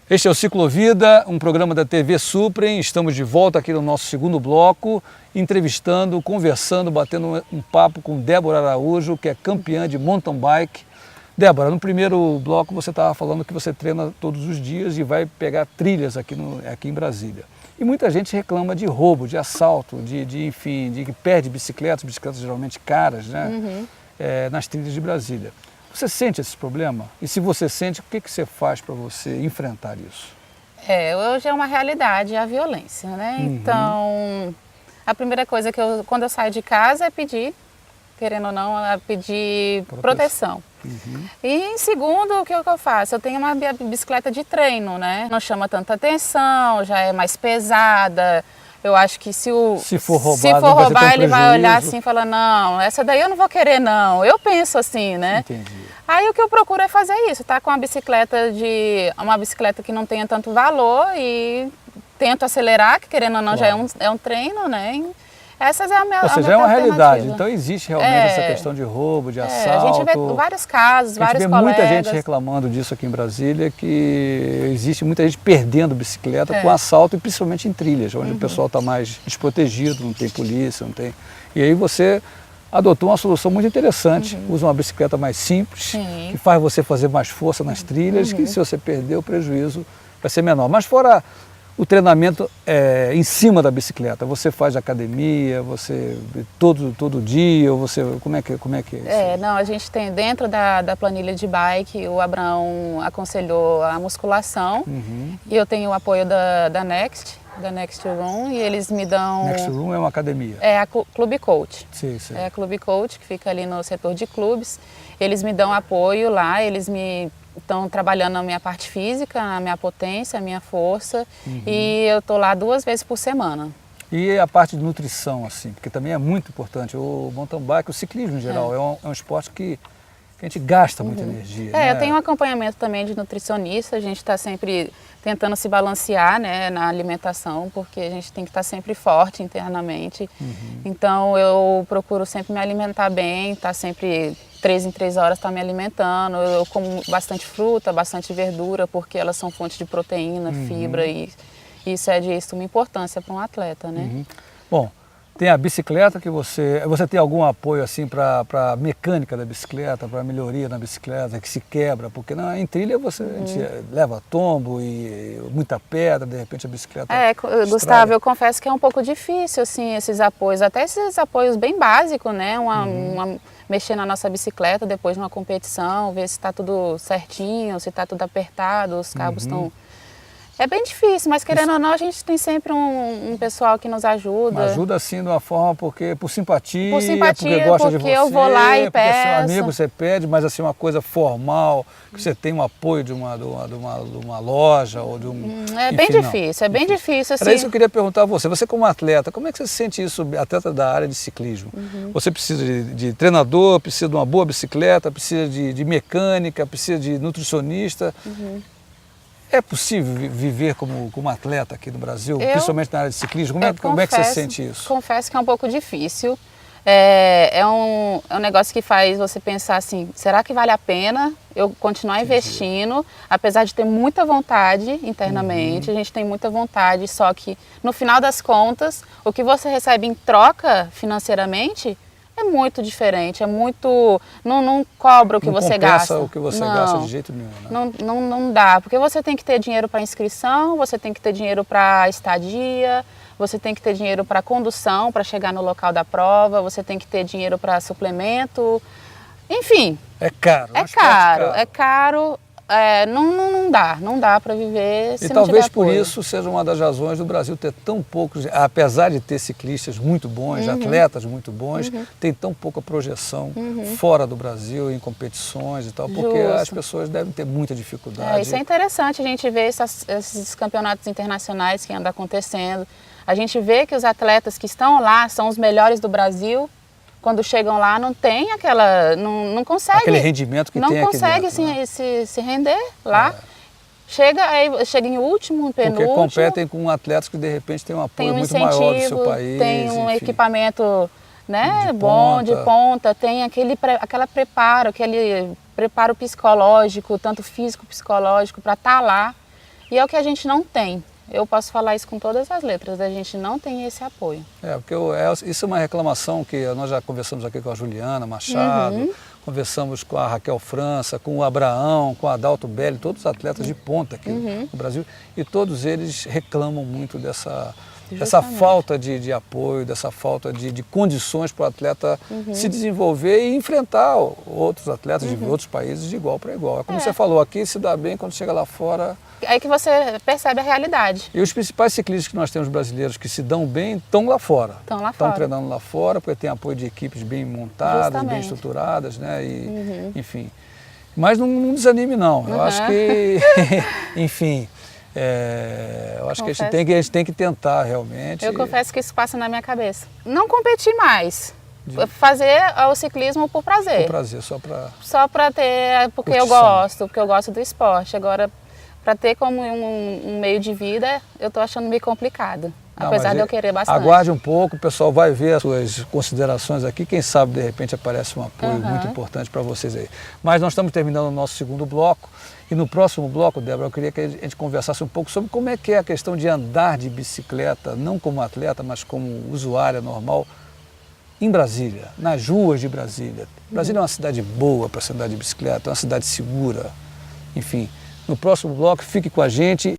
Este é o Ciclovida, um programa da TV Suprem. Estamos de volta aqui no nosso segundo bloco, entrevistando, conversando, batendo um papo com Débora Araújo, que é campeã de mountain bike. Débora, no primeiro bloco você estava falando que você treina todos os dias e vai pegar trilhas aqui em Brasília. E muita gente reclama de roubo, de assalto, enfim, de que perde bicicletas geralmente caras, né? Nas trilhas de Brasília. Você sente esse problema? E se você sente, o que você faz para você enfrentar isso? Hoje é uma realidade a violência, né? Então, a primeira coisa quando eu saio de casa é pedir, querendo ou não, é pedir proteção. E em segundo, o que eu faço? Eu tenho uma bicicleta de treino, né? Não chama tanta atenção, já é mais pesada. Eu acho que se for roubar ele vai olhar assim e falar, não, essa daí eu não vou querer não. Eu penso assim, né? Entendi. Aí o que eu procuro é fazer isso, tá com uma bicicleta que não tenha tanto valor e tento acelerar, que querendo ou não já é um treino, né? Essas é a minha Ou seja, é uma realidade. Então existe realmente essa questão de roubo, de assalto. A gente vê vários casos, vários colegas. Muita gente reclamando disso aqui em Brasília, que existe muita gente perdendo bicicleta com assalto, e principalmente em trilhas, onde o pessoal está mais desprotegido, não tem polícia, não tem... E aí você adotou uma solução muito interessante, usa uma bicicleta mais simples, que faz você fazer mais força nas trilhas, que se você perder, o prejuízo vai ser menor. Mas fora o treinamento em cima da bicicleta, você faz academia, você todo dia, ou você, como é que é isso? Não, a gente tem dentro da planilha de bike, o Abraão aconselhou a musculação, e eu tenho o apoio da Next Room, e eles me dão... Next Room é uma academia? É a Clube Coach. Sim. É a Clube Coach, que fica ali no setor de clubes. Eles me dão apoio lá, eles me estão trabalhando a minha parte física, a minha potência, a minha força, e eu estou lá 2 vezes por semana. E a parte de nutrição, assim, porque também é muito importante. O mountain bike, o ciclismo em geral, é um esporte que a gente gasta muita energia. Né? Eu tenho um acompanhamento também de nutricionista, a gente está sempre tentando se balancear, né, na alimentação, porque a gente tem que estar sempre forte internamente. Então eu procuro sempre me alimentar bem, estar sempre 3 em 3 horas me alimentando. Eu como bastante fruta, bastante verdura, porque elas são fontes de proteína, fibra, e isso é de suma importância para um atleta, né? Bom, tem a bicicleta que você tem algum apoio assim para a mecânica da bicicleta, para a melhoria na bicicleta, que se quebra, porque em trilha a gente leva tombo e muita pedra, de repente a bicicleta Gustavo, eu confesso que é um pouco difícil assim esses apoios, até esses apoios bem básicos, né? Mexer na nossa bicicleta depois de uma competição, ver se está tudo certinho, se está tudo apertado, os cabos estão... É bem difícil, mas querendo ou não, a gente tem sempre um pessoal que nos ajuda. Mas ajuda assim de uma forma por simpatia, porque gosta de você, eu vou lá e porque é seu peço. amigo, você pede, mas assim uma coisa formal, que você tem um apoio de uma loja ou de um... É bem difícil, é bem difícil. Assim. Era isso que eu queria perguntar a você. Você como atleta, como é que você sente isso, atleta da área de ciclismo? Você precisa de treinador, precisa de uma boa bicicleta, precisa de mecânica, precisa de nutricionista. É possível viver como atleta aqui no Brasil, principalmente na área de ciclismo? Como é que você sente isso? Confesso que é um pouco difícil. É um negócio que faz você pensar assim, será que vale a pena eu continuar investindo, apesar de ter muita vontade internamente, a gente tem muita vontade, só que no final das contas, o que você recebe em troca financeiramente é muito diferente, não cobra o que você gasta. Não compensa o que você gasta de jeito nenhum, né? Não dá, porque você tem que ter dinheiro para inscrição, você tem que ter dinheiro para estadia, você tem que ter dinheiro para condução, para chegar no local da prova, você tem que ter dinheiro para suplemento, enfim. É caro. É caro. Não dá para viver se não tiver apoio. E talvez por isso seja uma das razões do Brasil ter tão poucos, apesar de ter ciclistas muito bons, atletas muito bons, tem tão pouca projeção fora do Brasil, em competições e tal, porque as pessoas devem ter muita dificuldade. Isso é interessante a gente ver esses campeonatos internacionais que andam acontecendo. A gente vê que os atletas que estão lá são os melhores do Brasil. Quando chegam lá não tem aquela, não consegue. Aquele rendimento que tem aqui dentro. Não consegue se render lá. Chega em último, em penúltimo. Porque competem com atletas que de repente têm um apoio muito maior do seu país. Tem um equipamento, né, de ponta, tem aquele preparo psicológico, tanto físico psicológico, para estar lá. E é o que a gente não tem. Eu posso falar isso com todas as letras, a gente não tem esse apoio. Porque isso é uma reclamação que nós já conversamos aqui com a Juliana Machado, conversamos com a Raquel França, com o Abraão, com o Adalto Belli, todos os atletas de ponta aqui no Brasil, e todos eles reclamam muito dessa falta de apoio, dessa falta de condições para o atleta se desenvolver e enfrentar outros atletas de outros países de igual para igual. É como você falou, aqui se dá bem, quando chega lá fora... É aí que você percebe a realidade. E os principais ciclistas que nós temos brasileiros que se dão bem estão lá fora. Estão treinando lá fora, porque tem apoio de equipes bem montadas, bem estruturadas, né? E, enfim. Mas não desanime, não. Eu acho que, enfim... eu acho que a gente tem que tentar realmente. Eu confesso que isso passa na minha cabeça. Não competir mais. Fazer o ciclismo por prazer. Por prazer, só para ter, porque eu gosto do esporte. Agora, para ter como um meio de vida, eu estou achando meio complicado. Apesar de eu querer bastante. Aguarde um pouco, o pessoal vai ver as suas considerações aqui. Quem sabe, de repente, aparece um apoio muito importante para vocês aí. Mas nós estamos terminando o nosso segundo bloco. E no próximo bloco, Débora, eu queria que a gente conversasse um pouco sobre como é que é a questão de andar de bicicleta, não como atleta, mas como usuária normal, em Brasília, nas ruas de Brasília. Brasília é uma cidade boa para se andar de bicicleta, é uma cidade segura. Enfim, no próximo bloco, fique com a gente.